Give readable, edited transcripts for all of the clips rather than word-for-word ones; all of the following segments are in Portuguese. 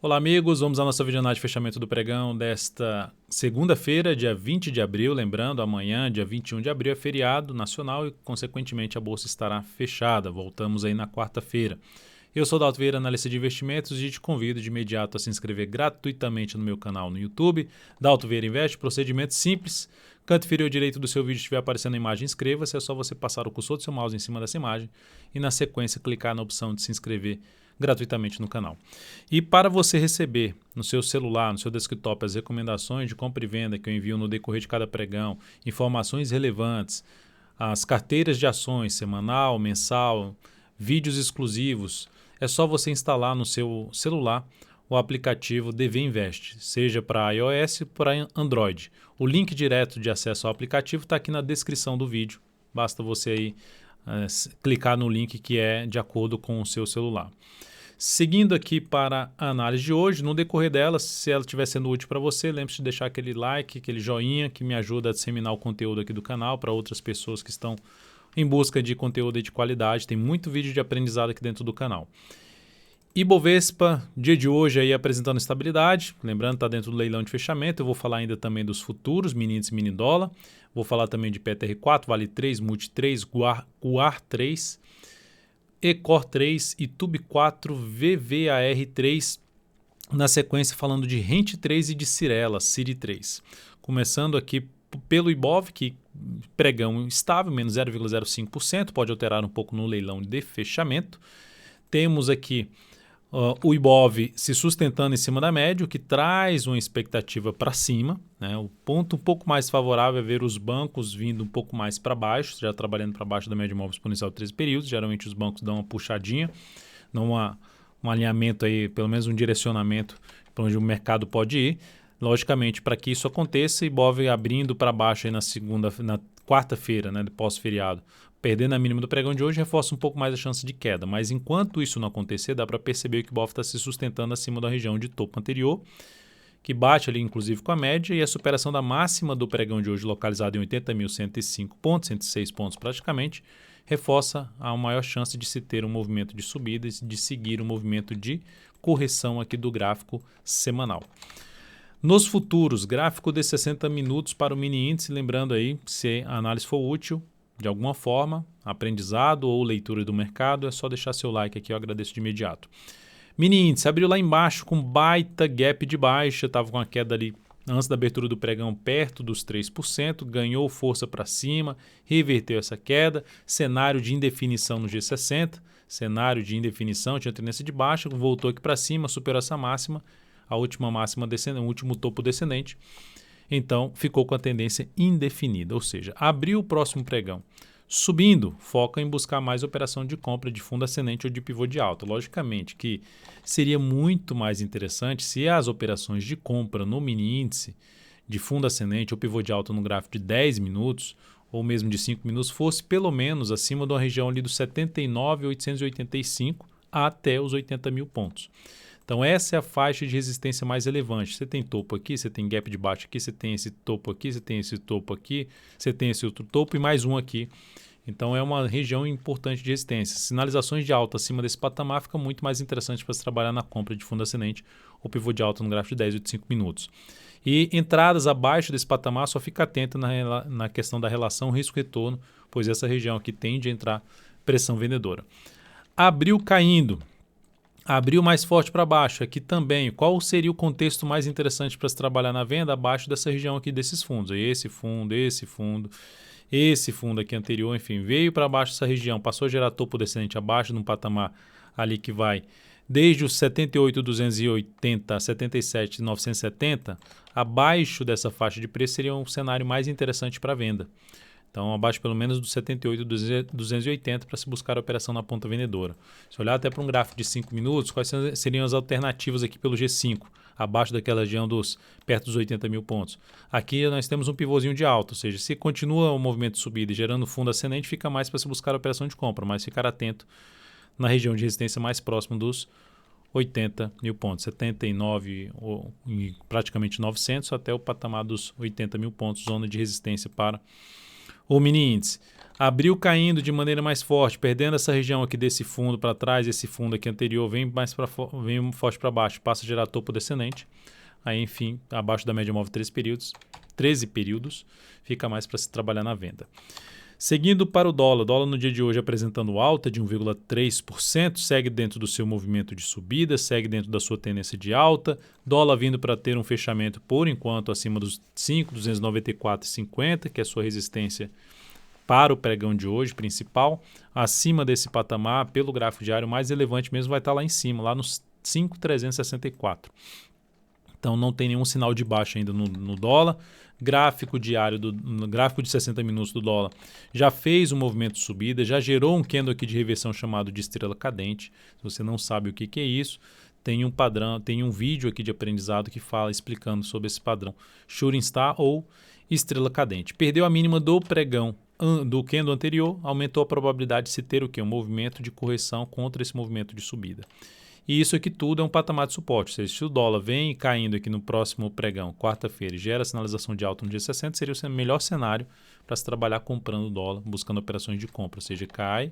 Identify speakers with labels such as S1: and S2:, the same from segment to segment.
S1: Olá amigos, vamos à nossa videoanálise de fechamento do pregão desta segunda-feira, dia 20 de abril, lembrando, amanhã, dia 21 de abril, é feriado nacional e, consequentemente, a bolsa estará fechada. Voltamos aí na quarta-feira. Eu sou o Dalto Vieira, analista de investimentos, e te convido de imediato a se inscrever gratuitamente no meu canal no YouTube, Dalto Vieira Investe, procedimento simples. Canto inferior direito do seu vídeo estiver aparecendo a imagem, inscreva-se, é só você passar o cursor do seu mouse em cima dessa imagem e, na sequência, clicar na opção de se inscrever gratuitamente no canal. E para você receber no seu celular, no seu desktop, as recomendações de compra e venda que eu envio no decorrer de cada pregão, informações relevantes, as carteiras de ações semanal, mensal, vídeos exclusivos, é só você instalar no seu celular o aplicativo DV Invest, seja para iOS ou para Android. O link direto de acesso ao aplicativo está aqui na descrição do vídeo. Basta você aí clicar no link que é de acordo com o seu celular. Seguindo aqui para a análise de hoje, no decorrer dela, se ela estiver sendo útil para você, lembre-se de deixar aquele like, aquele joinha que me ajuda a disseminar o conteúdo aqui do canal para outras pessoas que estão em busca de conteúdo de qualidade. Tem muito vídeo de aprendizado aqui dentro do canal. Ibovespa, dia de hoje aí apresentando estabilidade, lembrando está dentro do leilão de fechamento. Eu vou falar ainda também dos futuros, mini índice, mini dólar. Vou falar também de PTR4, Vale 3, Multi 3, Guar 3, Ecor 3, Itube 4, VVAR 3. Na sequência falando de Rente 3 e de Cirela, Ciri 3. Começando aqui pelo Ibov, que pregão estável, menos 0,05%, pode alterar um pouco no leilão de fechamento. Temos aqui o Ibov se sustentando em cima da média, o que traz uma expectativa para cima, né? O ponto um pouco mais favorável é ver os bancos vindo um pouco mais para baixo, já trabalhando para baixo da média móvel exponencial de 13 períodos. Geralmente os bancos dão uma puxadinha, dão um alinhamento aí, pelo menos um direcionamento para onde o mercado pode ir. Logicamente, para que isso aconteça, Ibov abrindo para baixo aí na quarta-feira, né, pós-feriado, perdendo a mínima do pregão de hoje, reforça um pouco mais a chance de queda. Mas enquanto isso não acontecer, dá para perceber que o Ibov está se sustentando acima da região de topo anterior, que bate ali inclusive com a média, e a superação da máxima do pregão de hoje, localizada em 80.105 pontos, 106 pontos praticamente, reforça a maior chance de se ter um movimento de subida e de seguir um movimento de correção aqui do gráfico semanal. Nos futuros, gráfico de 60 minutos para o mini índice, lembrando aí, se a análise for útil, de alguma forma, aprendizado ou leitura do mercado, é só deixar seu like aqui, eu agradeço de imediato. Mini índice abriu lá embaixo com baita gap de baixa, estava com a queda ali antes da abertura do pregão perto dos 3%, ganhou força para cima, reverteu essa queda, cenário de indefinição no G60, cenário de indefinição, tinha tendência de baixa, voltou aqui para cima, superou essa máxima, a última máxima descendente, o último topo descendente. Então, ficou com a tendência indefinida, ou seja, abriu o próximo pregão subindo, foca em buscar mais operação de compra de fundo ascendente ou de pivô de alta. Logicamente que seria muito mais interessante se as operações de compra no mini índice de fundo ascendente ou pivô de alta no gráfico de 10 minutos ou mesmo de 5 minutos fosse pelo menos acima de uma região ali dos 79.885 até os 80 mil pontos. Então essa é a faixa de resistência mais relevante. Você tem topo aqui, você tem gap de baixo aqui, você tem esse topo aqui, você tem esse topo aqui, você tem esse outro topo e mais um aqui. Então é uma região importante de resistência. Sinalizações de alta acima desse patamar fica muito mais interessante para se trabalhar na compra de fundo ascendente ou pivô de alta no gráfico de 10 ou de 5 minutos. E entradas abaixo desse patamar, só fica atento na questão da relação risco-retorno, pois essa região aqui tende a entrar pressão vendedora. Abriu caindo. Abriu mais forte para baixo, aqui também. Qual seria o contexto mais interessante para se trabalhar na venda? Abaixo dessa região aqui desses fundos. Esse fundo aqui anterior, enfim, veio para baixo dessa região, passou a gerar topo descendente abaixo num patamar ali que vai desde os 78.280 a 77.970, abaixo dessa faixa de preço seria um cenário mais interessante para venda. Então, abaixo pelo menos dos 78.280 para se buscar a operação na ponta vendedora. Se olhar até para um gráfico de 5 minutos, quais seriam as alternativas aqui pelo G5, abaixo daquela região perto dos 80 mil pontos? Aqui nós temos um pivôzinho de alta, ou seja, se continua o movimento de subida e gerando fundo ascendente, fica mais para se buscar a operação de compra, mas ficar atento na região de resistência mais próximo dos 80 mil pontos, 79 ou praticamente 900 até o patamar dos 80 mil pontos, zona de resistência para o mini índice. Abriu caindo de maneira mais forte, perdendo essa região aqui desse fundo para trás, esse fundo aqui anterior vem vem forte para baixo, passa a gerar topo descendente. Aí, enfim, abaixo da média móvel 13 períodos, fica mais para se trabalhar na venda. Seguindo para o dólar no dia de hoje apresentando alta de 1,3%, segue dentro do seu movimento de subida, segue dentro da sua tendência de alta, dólar vindo para ter um fechamento por enquanto acima dos 5,294,50, que é a sua resistência para o pregão de hoje principal, acima desse patamar, pelo gráfico diário, mais relevante mesmo vai estar lá em cima, lá nos 5,364. Então não tem nenhum sinal de baixa ainda no dólar. Gráfico diário, gráfico de 60 minutos do dólar já fez um movimento de subida, já gerou um candle aqui de reversão chamado de estrela cadente. Se você não sabe o que é isso, tem um padrão, tem um vídeo aqui de aprendizado que fala explicando sobre esse padrão Shooting Star ou estrela cadente. Perdeu a mínima do pregão do candle anterior, aumentou a probabilidade de se ter o quê? Um movimento de correção contra esse movimento de subida. E isso aqui tudo é um patamar de suporte. Ou seja, se o dólar vem caindo aqui no próximo pregão, quarta-feira, e gera sinalização de alta no dia 60, seria o melhor cenário para se trabalhar comprando dólar, buscando operações de compra. Ou seja, cai,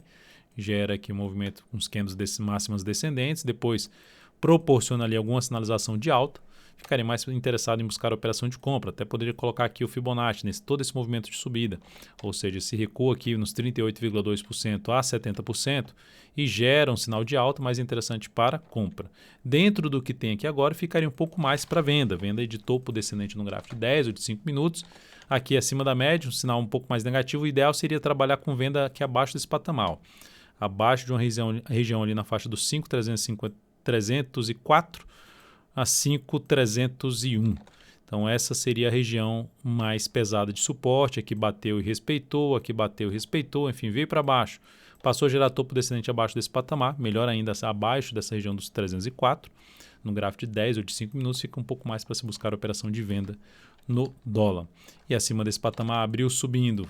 S1: gera aqui um movimento com os candles máximas descendentes, depois proporciona ali alguma sinalização de alta, ficaria mais interessado em buscar a operação de compra. Até poderia colocar aqui o Fibonacci, todo esse movimento de subida. Ou seja, se recua aqui nos 38,2% a 70% e gera um sinal de alta mais interessante para compra. Dentro do que tem aqui agora, ficaria um pouco mais para venda. Venda de topo descendente no gráfico de 10 ou de 5 minutos. Aqui acima da média, um sinal um pouco mais negativo. O ideal seria trabalhar com venda aqui abaixo desse patamar. Abaixo de uma região ali na faixa dos 5,304 a 5,301. Então essa seria a região mais pesada de suporte. Aqui bateu e respeitou, aqui bateu e respeitou, enfim, veio para baixo. Passou a gerar topo descendente abaixo desse patamar, melhor ainda abaixo dessa região dos 304. No gráfico de 10 ou de 5 minutos fica um pouco mais para se buscar a operação de venda no dólar. E acima desse patamar abriu subindo,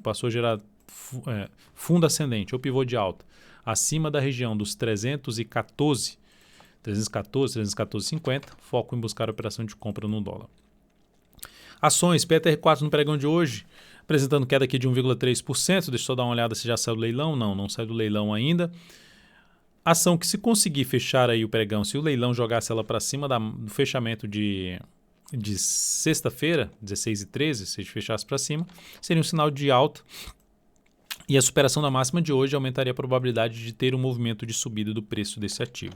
S1: passou a gerar fundo ascendente ou pivô de alta. Acima da região dos 314,50, foco em buscar a operação de compra no dólar. Ações, PTR4 no pregão de hoje, apresentando queda aqui de 1,3%. Deixa eu só dar uma olhada se já saiu do leilão. Não saiu do leilão ainda. Ação que, se conseguir fechar aí o pregão, se o leilão jogasse ela para cima do fechamento de sexta-feira, 16h13, se fechasse para cima, seria um sinal de alta. E a superação da máxima de hoje aumentaria a probabilidade de ter um movimento de subida do preço desse ativo.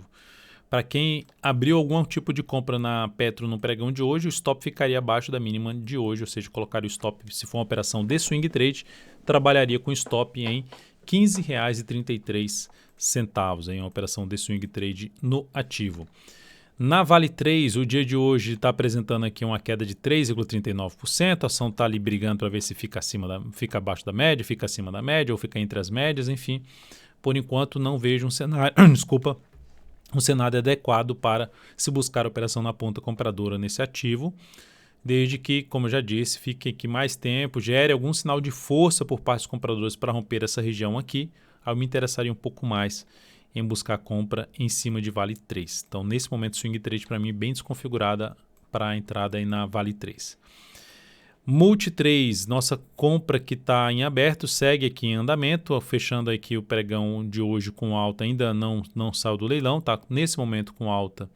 S1: Para quem abriu algum tipo de compra na Petro no pregão de hoje, o stop ficaria abaixo da mínima de hoje, ou seja, colocaria o stop, se for uma operação de swing trade, trabalharia com stop em R$ 15,33 em uma operação de swing trade no ativo. Na Vale 3, o dia de hoje está apresentando aqui uma queda de 3,39%, a ação está ali brigando para ver se fica abaixo da média, fica acima da média ou fica entre as médias, enfim. Por enquanto não vejo um cenário, um cenário adequado para se buscar operação na ponta compradora nesse ativo, desde que, como eu já disse, fique aqui mais tempo, gere algum sinal de força por parte dos compradores para romper essa região aqui. Aí eu me interessaria um pouco mais em buscar compra em cima de Vale 3. Então, nesse momento, swing trade para mim bem desconfigurada para a entrada aí na Vale 3. Multi 3, nossa compra que está em aberto, segue aqui em andamento, fechando aqui o pregão de hoje com alta, ainda não saiu do leilão, está nesse momento com alta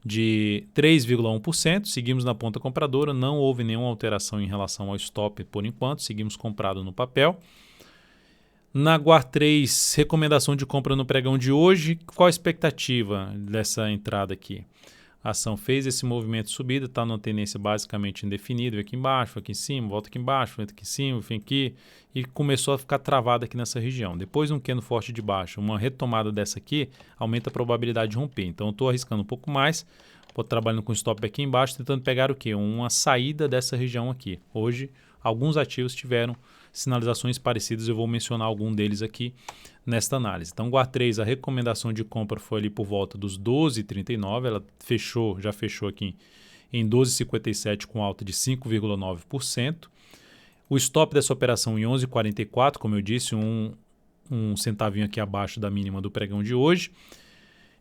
S1: de 3,1%, seguimos na ponta compradora, não houve nenhuma alteração em relação ao stop por enquanto, seguimos comprado no papel. Na Guar 3, recomendação de compra no pregão de hoje, qual a expectativa dessa entrada aqui? A ação fez esse movimento de subida, está numa tendência basicamente indefinida, aqui embaixo, aqui em cima, volta aqui embaixo, volta aqui em cima, vem aqui, e começou a ficar travada aqui nessa região. Depois de um candle forte de baixo, uma retomada dessa aqui, aumenta a probabilidade de romper. Então eu estou arriscando um pouco mais, estou trabalhando com stop aqui embaixo, tentando pegar o quê? Uma saída dessa região aqui. Hoje, alguns ativos tiveram sinalizações parecidas, eu vou mencionar algum deles aqui nesta análise. Então, Guar 3, a recomendação de compra foi ali por volta dos 12,39, ela já fechou aqui em 12,57 com alta de 5,9%. O stop dessa operação em 11,44, como eu disse, um centavinho aqui abaixo da mínima do pregão de hoje.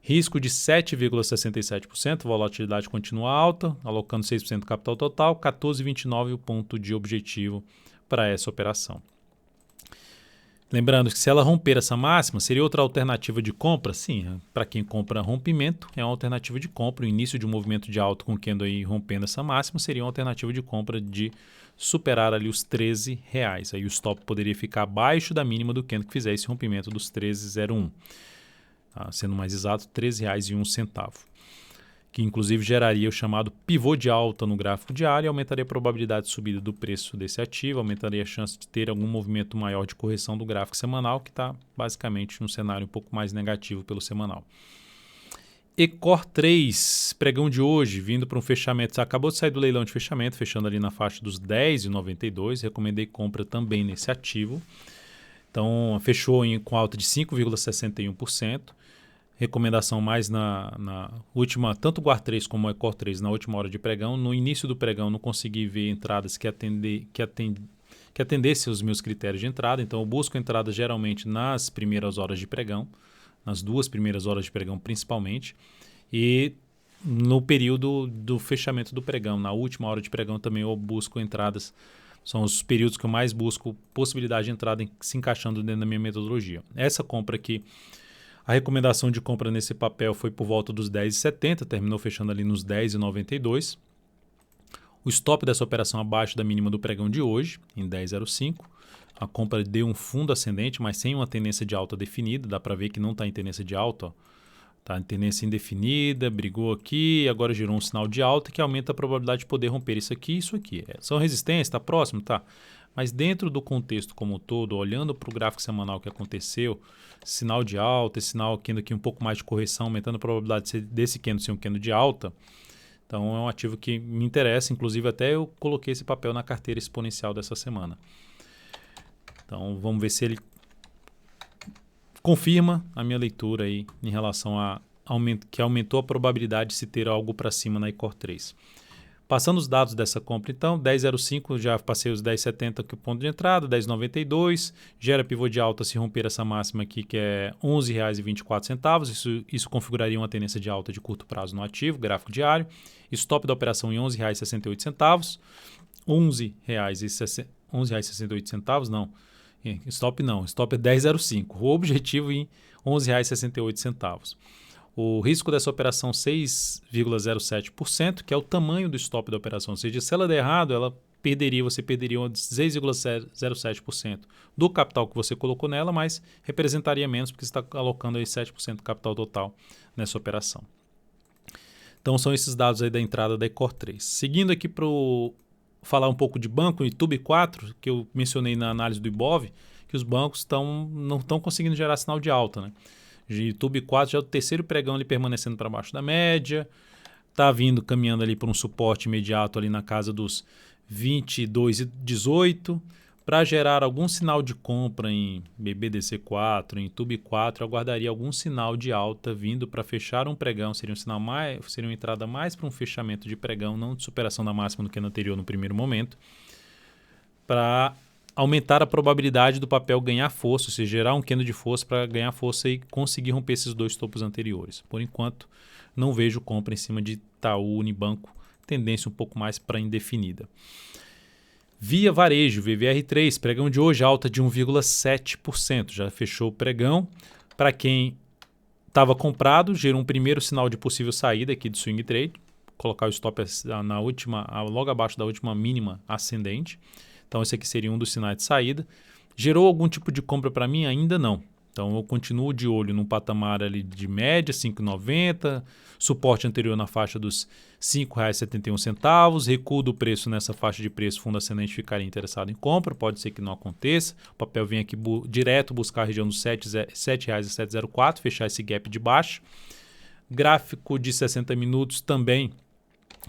S1: Risco de 7,67%, volatilidade continua alta, alocando 6% do capital total, 14,29 o ponto de objetivo para essa operação. Lembrando que se ela romper essa máxima, seria outra alternativa de compra? Sim, para quem compra rompimento, é uma alternativa de compra. O início de um movimento de alta com o candle aí rompendo essa máxima seria uma alternativa de compra de superar ali os R$13. Aí o stop poderia ficar abaixo da mínima do candle que fizer esse rompimento dos 13,01. Tá? Sendo mais exato, R$13,01. Que inclusive geraria o chamado pivô de alta no gráfico diário e aumentaria a probabilidade de subida do preço desse ativo, aumentaria a chance de ter algum movimento maior de correção do gráfico semanal, que está basicamente num cenário um pouco mais negativo pelo semanal. Ecor 3, pregão de hoje, vindo para um fechamento, acabou de sair do leilão de fechamento, fechando ali na faixa dos R$10,92, recomendei compra também nesse ativo. Então fechou com alta de 5,61%. Recomendação mais na última, tanto o Guar 3 como o Ecor 3 na última hora de pregão. No início do pregão não consegui ver entradas que atendessem os meus critérios de entrada, então eu busco entrada geralmente nas primeiras horas de pregão, nas 2 primeiras horas de pregão principalmente, e no período do fechamento do pregão, na última hora de pregão também eu busco entradas, são os períodos que eu mais busco possibilidade de entrada se encaixando dentro da minha metodologia. Essa compra aqui, a recomendação de compra nesse papel foi por volta dos R$10,70, terminou fechando ali nos R$10,92. O stop dessa operação abaixo da mínima do pregão de hoje, em R$10,05. A compra deu um fundo ascendente, mas sem uma tendência de alta definida. Dá para ver que não está em tendência de alta. Está em tendência indefinida, brigou aqui, agora gerou um sinal de alta que aumenta a probabilidade de poder romper isso aqui e isso aqui. São resistências, está próximo? Tá. Mas dentro do contexto como um todo, olhando para o gráfico semanal que aconteceu, sinal de alta, esse sinal aqui um pouco mais de correção, aumentando a probabilidade desse candle ser um candle de alta. Então é um ativo que me interessa, inclusive até eu coloquei esse papel na carteira exponencial dessa semana. Então vamos ver se ele confirma a minha leitura aí em relação a que aumentou a probabilidade de se ter algo para cima na Ecor 3. Passando os dados dessa compra, então, 10,05 já passei os 10,70 que é o ponto de entrada, 10,92, gera pivô de alta se romper essa máxima aqui que é R$11,24, isso configuraria uma tendência de alta de curto prazo no ativo, gráfico diário, stop da operação em R$11,68, R$11,68 não, stop é 10,05, o objetivo em R$11,68. O risco dessa operação 6,07%, que é o tamanho do stop da operação. Ou seja, se ela der errado, você perderia 6,07% do capital que você colocou nela, mas representaria menos porque você está alocando aí 7% do capital total nessa operação. Então são esses dados aí da entrada da Ecor 3. Seguindo aqui para falar um pouco de banco, o YouTube 4, que eu mencionei na análise do Ibov, que os bancos não estão conseguindo gerar sinal de alta, né? YouTube 4 já é o terceiro pregão ali permanecendo para baixo da média, está caminhando ali por um suporte imediato ali na casa dos 22,18, para gerar algum sinal de compra em BBDC4, em YouTube 4, eu aguardaria algum sinal de alta vindo para fechar um pregão, seria uma entrada mais para um fechamento de pregão, não de superação da máxima do que no anterior no primeiro momento, para aumentar a probabilidade do papel ganhar força, ou seja, gerar um candle de força para ganhar força e conseguir romper esses 2 topos anteriores. Por enquanto, não vejo compra em cima de Itaú, Unibanco, tendência um pouco mais para indefinida. Via Varejo, VVR3, pregão de hoje alta de 1,7%, já fechou o pregão. Para quem estava comprado, gerou um primeiro sinal de possível saída aqui do swing trade, colocar o stop logo abaixo da última mínima ascendente. Então, esse aqui seria um dos sinais de saída. Gerou algum tipo de compra para mim? Ainda não. Então, eu continuo de olho num patamar ali de média, 5,90, suporte anterior na faixa dos R$5,71, recuo do preço nessa faixa de preço, fundo ascendente ficaria interessado em compra, pode ser que não aconteça. O papel vem aqui direto buscar a região dos R$7,704, fechar esse gap de baixo. Gráfico de 60 minutos também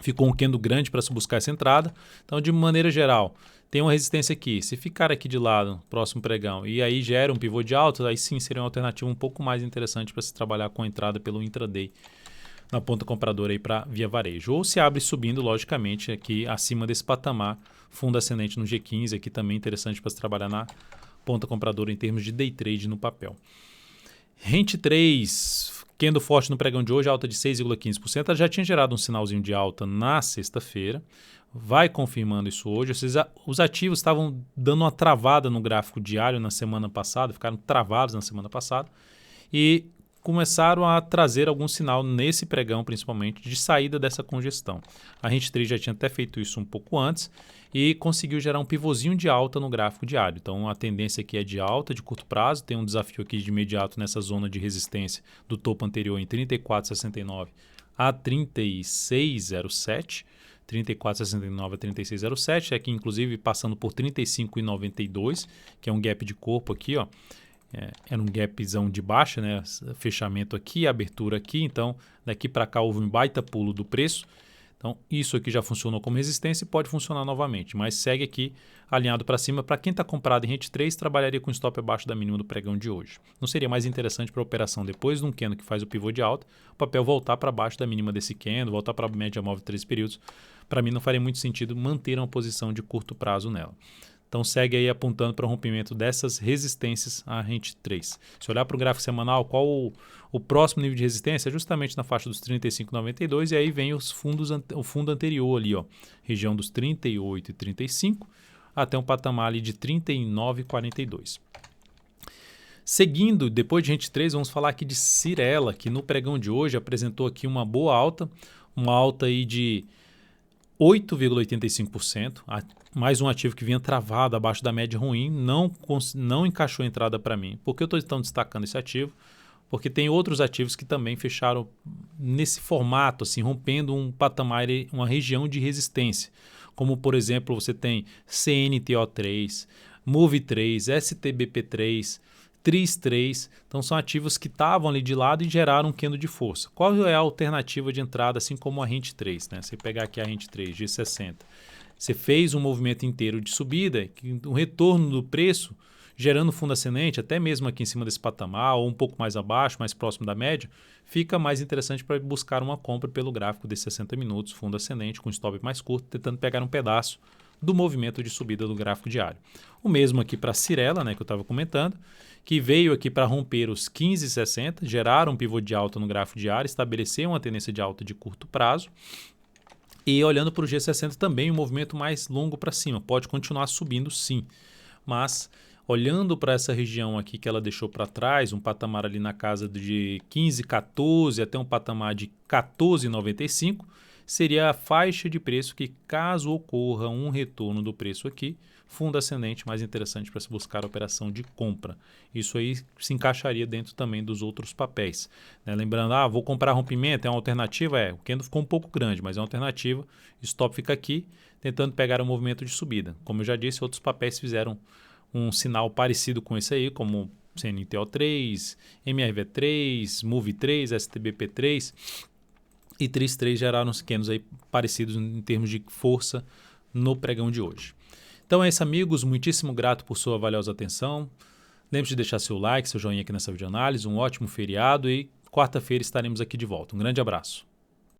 S1: ficou um candle grande para se buscar essa entrada. Então, de maneira geral, tem uma resistência aqui. Se ficar aqui de lado, próximo pregão, e aí gera um pivô de alta, aí sim seria uma alternativa um pouco mais interessante para se trabalhar com a entrada pelo intraday na ponta compradora aí para Via Varejo. Ou se abre subindo, logicamente, aqui acima desse patamar, fundo ascendente no G15, aqui também interessante para se trabalhar na ponta compradora em termos de day trade no papel. Rent 3, Candle forte no pregão de hoje, alta de 6,15%. Ela já tinha gerado um sinalzinho de alta na sexta-feira. Vai confirmando isso hoje. Ou seja, os ativos estavam dando uma travada no gráfico diário na semana passada, ficaram travados na semana passada e começaram a trazer algum sinal nesse pregão, principalmente, de saída dessa congestão. A Rente 3 já tinha até feito isso um pouco antes e conseguiu gerar um pivôzinho de alta no gráfico diário. Então, a tendência aqui é de alta, de curto prazo. Tem um desafio aqui de imediato nessa zona de resistência do topo anterior em 34,69 a 36,07. 34,69 a 36,07, aqui inclusive passando por 35,92, que é um gap de corpo aqui, ó. Era um gapzão de baixa, né? Fechamento aqui, abertura aqui, então daqui para cá houve um baita pulo do preço. Então isso aqui já funcionou como resistência e pode funcionar novamente, mas segue aqui alinhado para cima. Para quem está comprado em Rente 3, trabalharia com stop abaixo da mínima do pregão de hoje. Não seria mais interessante para a operação depois de um candle que faz o pivô de alta, o papel voltar para baixo da mínima desse candle, voltar para a média móvel de 13 períodos. Para mim não faria muito sentido manter uma posição de curto prazo nela. Então segue aí apontando para o rompimento dessas resistências à Rente 3. Se olhar para o gráfico semanal, qual o próximo nível de resistência? É justamente na faixa dos 35,92 e aí vem o fundo anterior ali, ó, região dos 38,35 até um patamar ali de 39,42. Seguindo, depois de Rente 3, vamos falar aqui de Cyrela, que no pregão de hoje apresentou aqui uma boa alta, uma alta aí de 8,85%, mais um ativo que vinha travado abaixo da média ruim, não encaixou a entrada para mim. Por que eu estou então destacando esse ativo? Porque tem outros ativos que também fecharam nesse formato, assim, rompendo um patamar, uma região de resistência. Como, por exemplo, você tem CNTO3, MOVE3, STBP3, TRIS3, então são ativos que estavam ali de lado e geraram um candle de força. Qual é a alternativa de entrada, assim como a Rente 3? Né? Você pegar aqui a Rente 3, G60, você fez um movimento inteiro de subida, um retorno do preço, gerando fundo ascendente, até mesmo aqui em cima desse patamar, ou um pouco mais abaixo, mais próximo da média, fica mais interessante para buscar uma compra pelo gráfico de 60 minutos, fundo ascendente, com stop mais curto, tentando pegar um pedaço do movimento de subida do gráfico diário. O mesmo aqui para a Cyrela, né, que eu estava comentando, que veio aqui para romper os 15,60, gerar um pivô de alta no gráfico diário, estabelecer uma tendência de alta de curto prazo. E olhando para o G60 também, um movimento mais longo para cima, pode continuar subindo sim, mas olhando para essa região aqui que ela deixou para trás, um patamar ali na casa de 15,14 até um patamar de 14,95, seria a faixa de preço que, caso ocorra um retorno do preço aqui, fundo ascendente mais interessante para se buscar a operação de compra. Isso aí se encaixaria dentro também dos outros papéis. Né? Lembrando, vou comprar rompimento, é uma alternativa? O candle ficou um pouco grande, mas é uma alternativa. Stop fica aqui, tentando pegar um movimento de subida. Como eu já disse, outros papéis fizeram um sinal parecido com esse aí, como CNTO3, MRV3, MOVE3, STBP3 e TRIS3 geraram uns candles aí parecidos em termos de força no pregão de hoje. Então é isso, amigos. Muitíssimo grato por sua valiosa atenção. Lembre-se de deixar seu like, seu joinha aqui nessa videoanálise. Um ótimo feriado e quarta-feira estaremos aqui de volta. Um grande abraço.